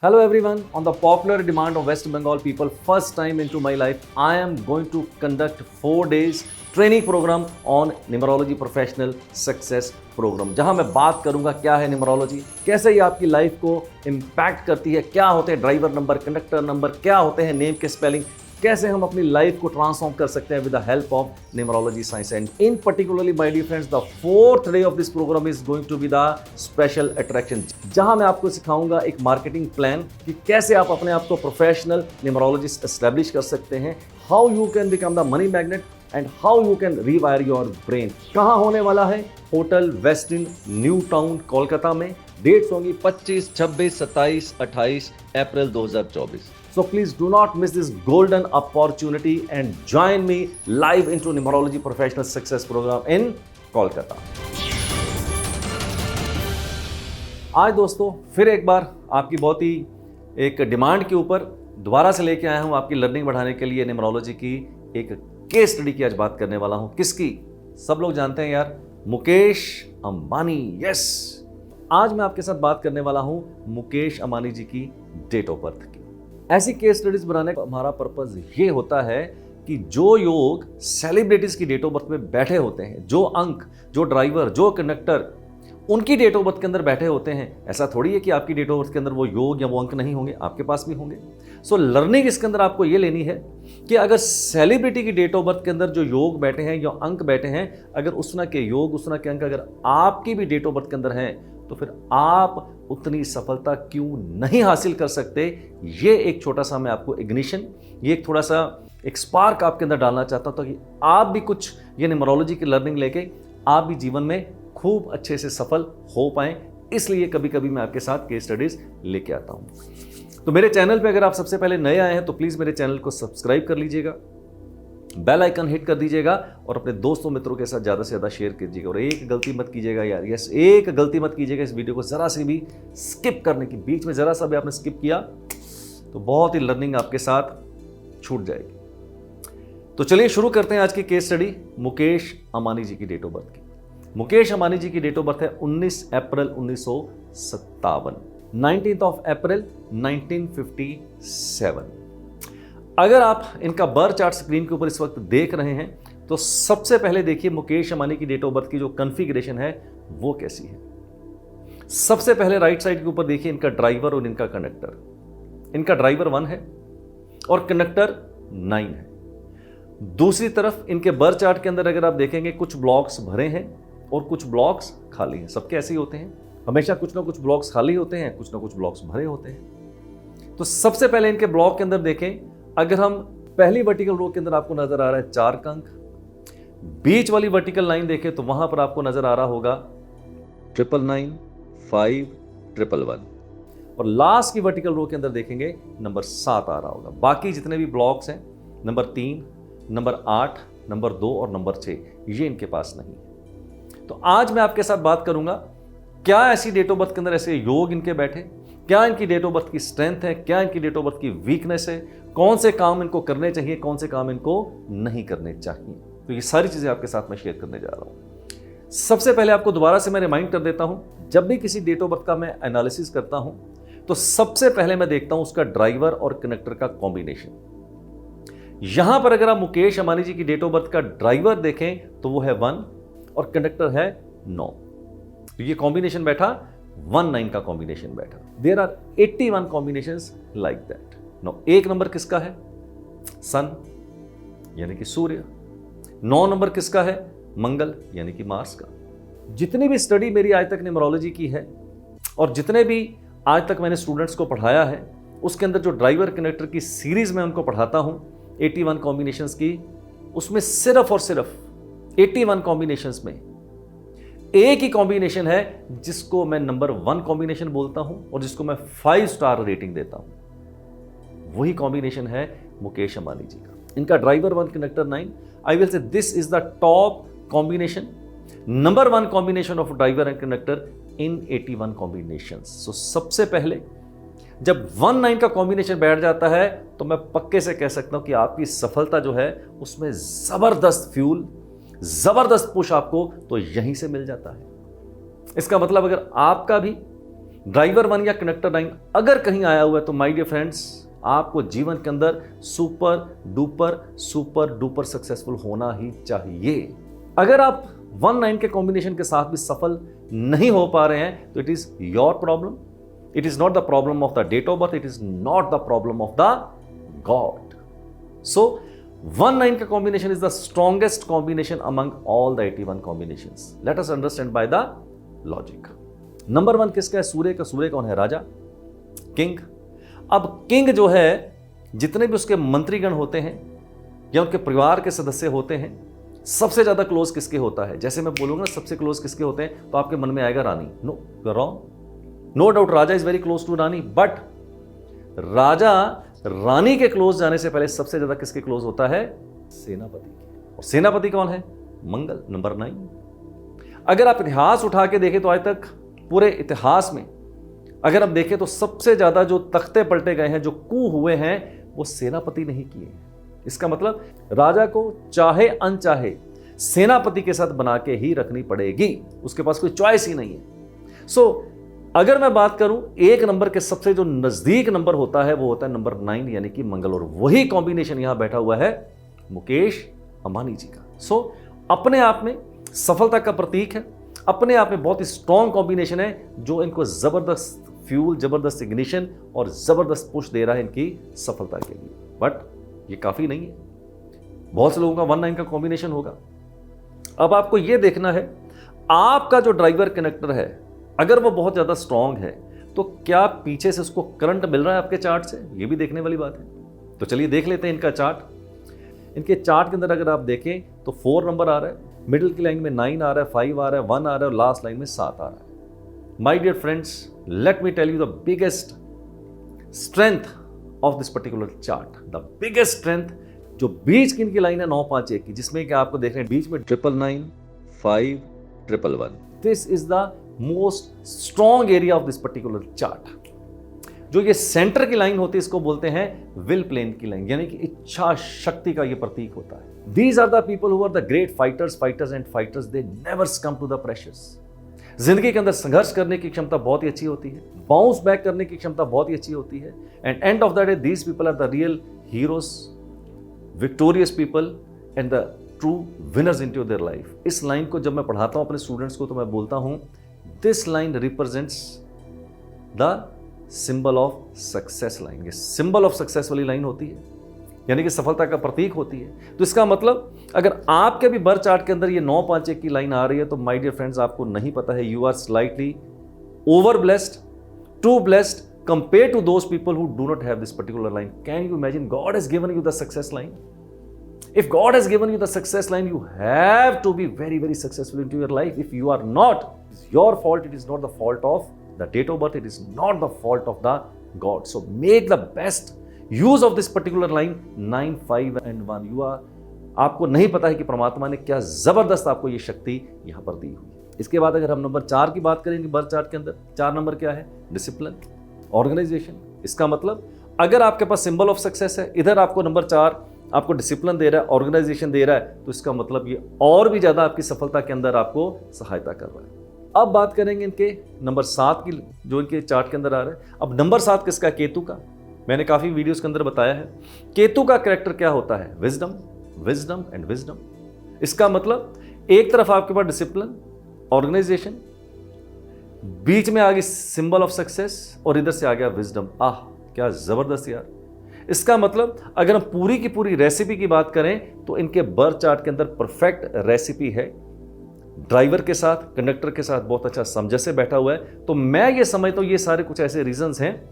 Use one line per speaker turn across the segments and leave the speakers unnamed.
Hello everyone, on the popular demand of West Bengal people, first time into my life, I am going to conduct 4 days training program on numerology professional success program, जहां मैं बात करूंगा क्या है numerology, कैसे ये आपकी life को इम्पैक्ट करती है, क्या होते हैं ड्राइवर नंबर, कंडक्टर नंबर, क्या होते हैं नेम के स्पेलिंग, कैसे हम अपनी लाइफ को ट्रांसफॉर्म कर सकते हैं with the help of numerology science. And in particularly my dear friends, the 4th day of this program is going to be the special attraction, जहां मैं आपको सिखाऊंगा एक मार्केटिंग प्लान कि कैसे आप अपने आप को प्रोफेशनल न्यूमरोलॉजिस्ट एस्टैब्लिश कर सकते हैं, how you can become the money magnet and how you can रीवायर your brain. कहां होने वाला है? Hotel Westin, new town, Kolkata में। डेट्स होंगी 25, 26, 27, 28 अप्रैल 2024। So please do not miss this golden opportunity and join me live into numerology professional success program in Kolkata। आज दोस्तों फिर एक बार आपकी बहुत ही एक डिमांड के ऊपर दोबारा से लेके आया हूं आपकी लर्निंग बढ़ाने के लिए न्यूमरोलॉजी की एक केस स्टडी की आज बात करने वाला हूं। किसकी? सब लोग जानते हैं यार, मुकेश अंबानी। यस, आज मैं आपके साथ बात करने वाला हूं मुकेश अंबानी जी की डेट ऑफ बर्थ की। ऐसी केस स्टडीज बनाने का हमारा पर्पस ये होता है कि जो योग सेलिब्रिटीज की डेट ऑफ बर्थ में बैठे होते हैं, जो अंक, जो ड्राइवर, जो कंडक्टर उनकी डेट ऑफ बर्थ के अंदर बैठे होते हैं, ऐसा थोड़ी है कि आपकी डेट ऑफ बर्थ के अंदर वो योग या वो अंक नहीं होंगे, आपके पास भी होंगे। सो लर्निंग इसके अंदर आपको ये लेनी है कि अगर सेलिब्रिटी की डेट ऑफ बर्थ के अंदर जो योग बैठे हैं या अंक बैठे हैं, अगर उसना के योग, उसना के अंक अगर आपकी भी डेट ऑफ बर्थ के अंदर हैं, तो फिर आप उतनी सफलता क्यों नहीं हासिल कर सकते। ये एक छोटा सा मैं आपको इग्निशन, ये एक थोड़ा सा एक स्पार्क आपके अंदर डालना चाहता हूं, ताकि आप भी कुछ ये न्यूमरोलॉजी की लर्निंग लेके आप भी जीवन में खूब अच्छे से सफल हो पाएं। इसलिए कभी कभी मैं आपके साथ केस स्टडीज लेके आता हूं। तो मेरे चैनल पे अगर आप सबसे पहले नए आए हैं तो प्लीज़ मेरे चैनल को सब्सक्राइब कर लीजिएगा, बेल आइकन हिट कर दीजिएगा और अपने दोस्तों मित्रों के साथ ज़्यादा से ज़्यादा शेयर कीजिएगा। और एक गलती मत कीजिएगा यार, यस, एक गलती मत कीजिएगा, इस वीडियो को ज़रा सी भी स्किप करने की, बीच में ज़रा सा भी आपने स्किप किया तो बहुत ही लर्निंग आपके साथ छूट जाएगी। तो चलिए शुरू करते हैं आज की केस स्टडी मुकेश अंबानी जी की डेट ऑफ बर्थ की। मुकेश अंबानी जी की डेट ऑफ बर्थ है 19 अप्रैल 1957, 19th of अप्रैल 1957। अगर आप इनका बर्थ चार्ट स्क्रीन के ऊपर इस वक्त देख रहे हैं तो सबसे पहले देखिए मुकेश अंबानी की डेट ऑफ बर्थ की जो कॉन्फ़िगरेशन है वो कैसी है। सबसे पहले राइट साइड के ऊपर देखिए इनका ड्राइवर और इनका कंडक्टर। इनका ड्राइवर 1 है और कंडक्टर 9 है। दूसरी तरफ इनके बर्थ चार्ट के अंदर अगर आप देखेंगे कुछ ब्लॉक्स भरे हैं और कुछ ब्लॉक्स खाली हैं। सबके ऐसे ही होते हैं, हमेशा कुछ ना कुछ ब्लॉक्स खाली होते हैं, कुछ ना कुछ ब्लॉक्स भरे होते हैं। तो सबसे पहले इनके ब्लॉक के अंदर देखें, अगर हम पहली वर्टिकल रो के अंदर आपको नजर आ रहा है 4 का अंक, बीच वाली वर्टिकल लाइन देखें तो वहां पर आपको नजर आ रहा होगा 999, 5, 111, और लास्ट की वर्टिकल रो के अंदर देखेंगे नंबर 7 आ रहा होगा। बाकी जितने भी ब्लॉक्स हैं, नंबर 3, नंबर 8, नंबर 2 और नंबर 6, ये इनके पास नहीं है। तो आज मैं आपके साथ बात करूंगा क्या ऐसी डेट ऑफ बर्थ के अंदर ऐसे योग इनके बैठे, क्या इनकी डेट ऑफ बर्थ की स्ट्रेंथ है, क्या इनकी डेट ऑफ बर्थ की वीकनेस है, कौन से काम इनको करने चाहिए, कौन से काम इनको नहीं करने चाहिए। तो ये सारी चीजें आपके साथ मैं शेयर करने जा रहा हूं। सबसे पहले आपको दोबारा से मैं रिमाइंड कर देता हूं, जब भी किसी डेट ऑफ बर्थ का मैं एनालिसिस करता हूं तो सबसे पहले मैं देखता हूं उसका ड्राइवर और कनेक्टर का कॉम्बिनेशन। यहां पर अगर आप मुकेश अंबानी जी की डेट ऑफ बर्थ का ड्राइवर देखें तो वो है 1 और कंडक्टर है 9। तो ये कॉम्बिनेशन बैठा 1-9 का कॉम्बिनेशन बैठा। There are 81 combinations like that. No, एक नंबर किसका है? सन यानी कि सूर्य। 9 नंबर किसका है? मंगल यानी कि मार्स का। जितनी भी स्टडी मेरी आज तक न्यूमरोलॉजी की है और जितने भी आज तक मैंने स्टूडेंट्स को पढ़ाया है, उसके अंदर जो ड्राइवर कनेक्टर की सीरीज में उनको पढ़ाता हूं 81 कॉम्बिनेशंस की, उसमें सिर्फ और सिर्फ 81 कॉम्बिनेशंस में एक ही कॉम्बिनेशन है जिसको मैं नंबर 1 कॉम्बिनेशन बोलता हूं और जिसको मैं 5 स्टार रेटिंग देता हूं। वही कॉम्बिनेशन है मुकेश अंबानी जी का। इनका driver 1, conductor 9। I will say this is the top combination, number 1 combination of driver and conductor in 81 combinations. So सबसे पहले जब 1-9 का कॉम्बिनेशन बैठ जाता है तो मैं पक्के से कह सकता हूं कि आपकी सफलता जो है उसमें जबरदस्त फ्यूल, जबरदस्त पुश आपको तो यहीं से मिल जाता है। इसका मतलब अगर आपका भी ड्राइवर 1 या कंडक्टर 9 अगर कहीं आया हुआ है तो माय डियर फ्रेंड्स, आपको जीवन के अंदर सुपर डुपर सक्सेसफुल होना ही चाहिए। अगर आप 1-9 के कॉम्बिनेशन के साथ भी सफल नहीं हो पा रहे हैं तो it is your problem, it is not the problem of the date of birth, it is not the problem of the god. So 1-9 का combination is the strongest combination among all the 81 combinations. Let us understand by the logic. Number 1 किसका है? सूर्य का। सूर्य कौन है? राजा, king. अब king जो है, जितने भी उसके मंत्रीगण होते हैं या उनके परिवार के सदस्य होते हैं, सबसे ज्यादा क्लोज किसके होता है? जैसे मैं बोलूंगा ना सबसे क्लोज किसके होते हैं, तो आपके मन में आएगा रानी। No, you are wrong. No doubt राजा इज वेरी क्लोज टू रानी, बट राजा रानी के क्लोज जाने से पहले सबसे ज्यादा किसके क्लोज होता है? सेनापति। और सेनापति कौन है? मंगल, नंबर 9। अगर आप इतिहास उठा के देखें तो आज तक पूरे इतिहास में अगर आप देखें तो सबसे ज्यादा जो तख्ते पलटे गए हैं, जो कू हुए हैं, वो सेनापति नहीं किए। इसका मतलब राजा को चाहे अनचाहे सेनापति के साथ बना के ही रखनी पड़ेगी, उसके पास कोई चॉइस ही नहीं है। सो अगर मैं बात करूं, एक नंबर के सबसे जो नजदीक नंबर होता है वो होता है नंबर 9 यानी कि मंगल, और वही कॉम्बिनेशन यहां बैठा हुआ है मुकेश अंबानी जी का। सो अपने आप में सफलता का प्रतीक है, अपने आप में बहुत ही स्ट्रॉन्ग कॉम्बिनेशन है जो इनको जबरदस्त फ्यूल, जबरदस्त इग्निशन और जबरदस्त पुश दे रहा है इनकी सफलता के लिए। बट ये काफी नहीं है, बहुत से लोगों का 1-9 का कॉम्बिनेशन होगा। अब आपको यह देखना है, आपका जो ड्राइवर कनेक्टर है अगर वो बहुत ज्यादा स्ट्रॉन्ग है तो क्या पीछे से उसको करंट मिल रहा है आपके चार्ट से? ये भी देखने वाली बात है। तो चलिए देख लेते हैं इनका चार्ट। इनके चार्ट के अंदर अगर आप देखें तो 4 नंबर आ रहा है, मिडिल की लाइन में 9 आ रहा है, 5 आ रहा है, 1 आ रहा है और लास्ट लाइन में 7 आ रहा है। My dear friends, let me tell you the biggest strength of this particular chart. The biggest strength जो बीच की इनकी लाइन है 9-5-1 की, जिसमें कि आपको देख रहे हैं बीच में 999, 5, 111। This is the most strong area of this particular chart. जो ये सेंटर की लाइन होती है इसको बोलते हैं विल प्लेन की लाइन, यानी कि इच्छा शक्ति का ये प्रतीक होता है। These are the people who are the great fighters and fighters, they never succumb to the pressures. जिंदगी के अंदर संघर्ष करने की क्षमता बहुत ही अच्छी होती है, बाउंस बैक करने की क्षमता बहुत ही अच्छी होती है, and end of the day these people are the real heroes, victorious people and the true winners into their life. इस लाइन को जब मैं पढ़ाता हूं अपने स्टूडेंट्स को तो मैं बोलता हूं this line represents the symbol of success line. ये सिंबल ऑफ सक्सेस वाली लाइन होती है, यानी कि सफलता का प्रतीक होती है। तो इसका मतलब अगर आपके भी बर्थ चार्ट के अंदर ये 9-5-1 की लाइन आ रही है तो माय डियर फ्रेंड्स, आपको नहीं पता है, you are slightly over blessed, too blessed compared to those people who do not have this particular line. Can you imagine? God has given you the success line. If God has given you the success line, you have to be very, very successful into your life. If you are not, it's your fault. It is not the fault of the date of birth. It is not the fault of the God. So make the best use of this particular line 9, 5 and 1. You are, आपको नहीं पता है कि परमात्मा ने क्या जबरदस्त आपको ये शक्ति यहां पर दी हुई। इसके बाद अगर हम नंबर 4 की बात करेंगे, बर्थ चार्ट के अंदर 4 नंबर क्या है? Discipline, organization. इसका मतलब अगर आपके पास सिंबल ऑफ सक्सेस है, इधर आपको नंबर 4 आपको डिसिप्लिन दे रहा है, ऑर्गेनाइजेशन दे रहा है, तो इसका मतलब ये और भी ज्यादा आपकी सफलता के अंदर आपको सहायता कर रहा है। अब बात करेंगे इनके नंबर 7 की, जो इनके चार्ट के अंदर आ रहा है। अब नंबर 7 किसका? केतु का। मैंने काफी वीडियोस के अंदर बताया है केतु का कैरेक्टर क्या होता है? Wisdom, wisdom and wisdom. इसका मतलब एक तरफ आपके पास डिसिप्लिन, ऑर्गेनाइजेशन, बीच में आ गई सिंबल ऑफ सक्सेस और इधर से आ गया विजडम। आह क्या जबरदस्त यार। इसका मतलब अगर हम पूरी की पूरी रेसिपी की बात करें तो इनके बर्थ चार्ट के अंदर परफेक्ट रेसिपी है। ड्राइवर के साथ, कंडक्टर के साथ बहुत अच्छा समझौते बैठा हुआ है। तो मैं ये समझता हूं ये सारे कुछ ऐसे रीजंस हैं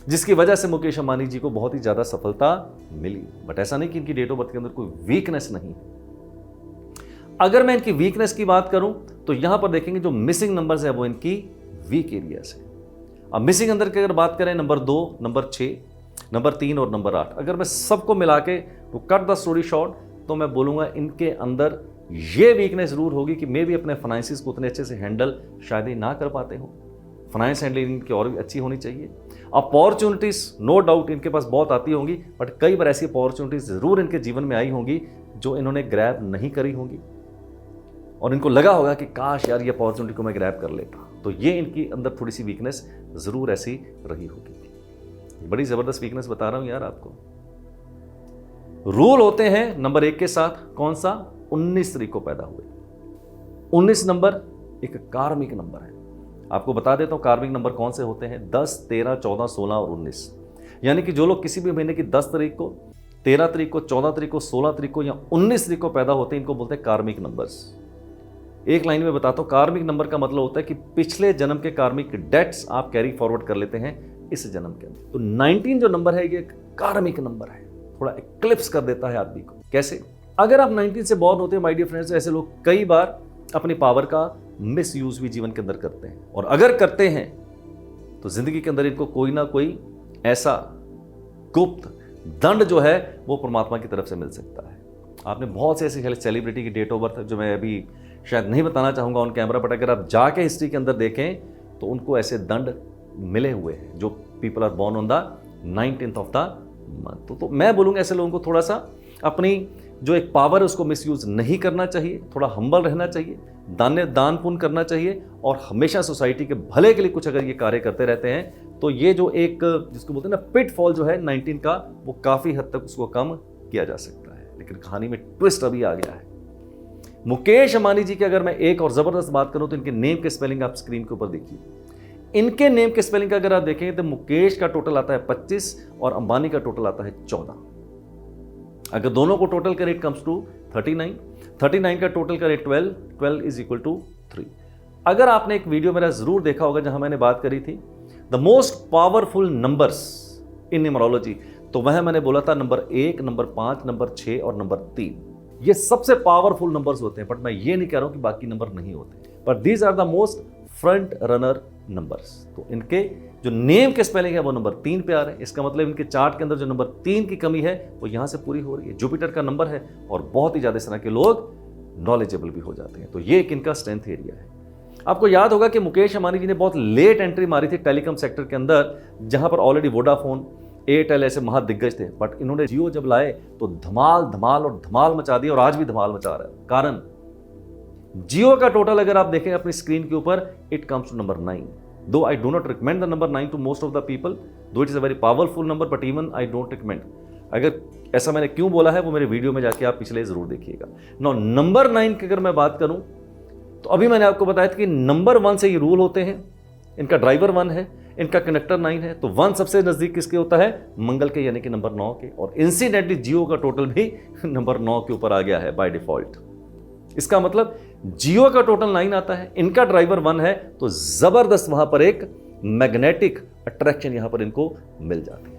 जिसकी वजह से मुकेश अंबानी जी को बहुत ही ज्यादा सफलता मिली। बट ऐसा नहीं कि इनकी डेट ऑफ बर्थ के अंदर कोई वीकनेस नहीं। अगर मैं इनकी वीकनेस की बात करूं तो यहां पर देखेंगे जो मिसिंग नंबर्स है वो इनकी वीक एरियाज है। अब मिसिंग अंदर की अगर बात करें नंबर 2, नंबर 6, नंबर 3 और नंबर 8, अगर मैं सबको मिला के तो कट द स्टोरी शॉर्ट तो मैं बोलूंगा इनके अंदर ये वीकनेस जरूर होगी कि मे भी अपने फाइनेंसिस को उतने अच्छे से हैंडल शायद ही ना कर पाते हो। फाइनेंस हैंडलिंग इनकी और भी अच्छी होनी चाहिए। अपॉर्चुनिटीज नो डाउट इनके पास बहुत आती होंगी, बट कई बार ऐसी अपॉर्चुनिटीज जरूर इनके जीवन में आई होंगी जो इन्होंने ग्रैब नहीं करी होंगी और इनको लगा होगा कि काश यार ये अपॉर्चुनिटी को मैं ग्रैब कर लेता। तो ये इनकी अंदर थोड़ी सी वीकनेस ज़रूर ऐसी रही होगी। बड़ी ज़बरदस्त वीकनेस बता रहा हूँ यार आपको। रूल होते हैं नंबर 1 के साथ, कौन सा? 19 तारीख को पैदा हुए। 19 नंबर एक कार्मिक नंबर है। आपको बता देता हूं कार्मिक नंबर कौन से होते हैं, 10, 13, 14, 16 और 19। यानी कि जो लोग किसी भी महीने की 10 तारीख को, 13 तारीख को, 14 तारीख को, 16 तारीख को या 19 तारीख को पैदा होते हैं, इनको बोलते हैं कार्मिक नंबर्स। एक लाइन में बताता हूं, कार्मिक नंबर का मतलब होता है कि पिछले जन्म के कार्मिक डेट्स आप कैरी फॉरवर्ड कर लेते हैं इस जन्म के अंदर। तो 19 जो नंबर है ये कार्मिक नंबर है, थोड़ा एक्लिप्स कर देता है आदमी को। कैसे? अगर आप 19 से बॉर्न होते हैं माय डियर फ्रेंड्स, ऐसे लोग कई बार अपनी पावर का मिस यूज भी जीवन के अंदर करते हैं, और अगर करते हैं तो जिंदगी के अंदर इनको कोई ना कोई ऐसा गुप्त दंड जो है वो परमात्मा की तरफ से मिल सकता है। आपने बहुत से ऐसी सेलिब्रिटी की डेट ऑफ बर्थ जो मैं अभी शायद नहीं बताना चाहूंगा ऑन कैमरा, बट अगर आप जाके हिस्ट्री के अंदर देखें तो उनको ऐसे दंड मिले हुए हैं जो people are born on the 19th of the month. तो मैं बोलूंगा ऐसे लोगों को थोड़ा सा अपनी जो एक पावर है उसको मिसयूज नहीं करना चाहिए, थोड़ा हम्बल रहना चाहिए, दान पुण्य करना चाहिए, और हमेशा सोसाइटी के भले के लिए कुछ अगर ये कार्य करते रहते हैं तो ये जो एक जिसको बोलते हैं ना पिटफॉल जो है 19 का, वो काफ़ी हद तक उसको कम किया जा सकता है। लेकिन कहानी में ट्विस्ट अभी आ गया है। मुकेश अंबानी जी की अगर मैं एक और ज़बरदस्त बात करूं तो इनके नेम के स्पेलिंग आप स्क्रीन के ऊपर देखिए। इनके नेम के स्पेलिंग का अगर आप देखें तो मुकेश का टोटल आता है 25 और अंबानी का टोटल आता है 14। अगर दोनों को टोटल करें इट कम्स टू 39 का टोटल करें 12 इज इक्वल टू 3। अगर आपने एक वीडियो मेरा जरूर देखा होगा जहां मैंने बात करी थी the most powerful numbers in numerology, तो वह मैंने बोला था नंबर 1, नंबर 5, नंबर 6 और नंबर 3 ये सबसे पावरफुल नंबर्स होते हैं। बट मैं ये नहीं कह रहा हूं कि बाकी नंबर नहीं होते, but these are the most front runner numbers. तो इनके जो नेम के स्पेलिंग है वो नंबर 3 पे आ रहे हैं। इसका मतलब इनके चार्ट के अंदर जो नंबर 3 की कमी है वो यहां से पूरी हो रही है। जुपिटर का नंबर है और बहुत ही ज्यादा इस तरह के लोग नॉलेजेबल भी हो जाते हैं। तो ये एक इनका स्ट्रेंथ एरिया है। आपको याद होगा कि मुकेश अंबानी जी ने बहुत लेट एंट्री मारी थी टेलीकॉम सेक्टर के अंदर, जहां पर ऑलरेडी वोडाफोन, एयरटेल ऐसे महादिग्गज थे, बट इन्होंने जियो जब लाए तो धमाल धमाल और धमाल मचा दी, और आज भी धमाल मचा रहा है। कारण जियो का टोटल अगर आप देखें अपनी स्क्रीन के ऊपर it comes to number 9। Though I do not recommend the number 9 to most of the people, though it is a very powerful number, but even I don't recommend. अगर ऐसा मैंने क्यों बोला है वो मेरे वीडियो में जाके आप पिछले जरूर देखिएगा। नो नंबर 9 की अगर मैं बात करूं तो अभी मैंने आपको बताया था कि नंबर 1 से ये रूल होते हैं। इनका ड्राइवर 1 है, इनका कनेक्टर 9 है, तो 1 सबसे नजदीक किसके होता है? मंगल के, यानी कि नंबर 9 के। और इंसिडेंटली जियो का टोटल भी नंबर 9 के ऊपर आ गया है बाय डिफॉल्ट। इसका मतलब जियो का टोटल 9 आता है, इनका ड्राइवर 1 है, तो जबरदस्त वहां पर एक मैग्नेटिक अट्रैक्शन यहां पर इनको मिल जाती है।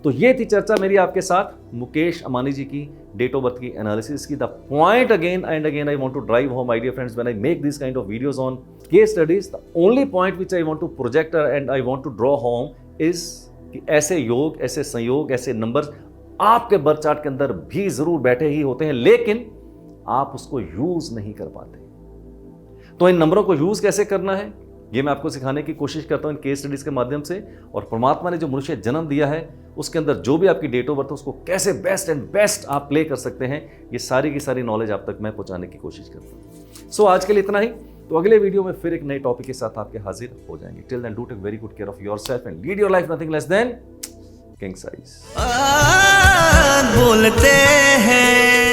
तो ये थी चर्चा मेरी आपके साथ मुकेश अंबानी जी की डेट ऑफ बर्थ की एनालिसिस की। The point again and again I want to drive home my dear friends when I make this kind of videos on case studies, the only point which I want to project and I want to draw home is कि ऐसे योग, ऐसे संयोग, ऐसे numbers आपके birth chart के अंदर भी जरूर बैठे ही होते हैं, लेकिन आप उसको यूज नहीं कर पाते। तो इन नंबरों को यूज कैसे करना है ये मैं आपको सिखाने की कोशिश करता हूं इन केस स्टडीज के माध्यम से। और परमात्मा ने जो मनुष्य जन्म दिया है उसके अंदर जो भी आपकी डेट ऑफ बर्थ है उसको कैसे बेस्ट एंड बेस्ट आप प्ले कर सकते हैं, ये सारी की सारी नॉलेज आप तक मैं पहुंचाने की कोशिश करता हूं। सो आज के लिए इतना ही। तो अगले वीडियो में फिर एक नए टॉपिक के साथ आपके हाजिर हो जाएंगे। Till then do take very good care of yourself and lead your life nothing less than king size.
बोलते हैं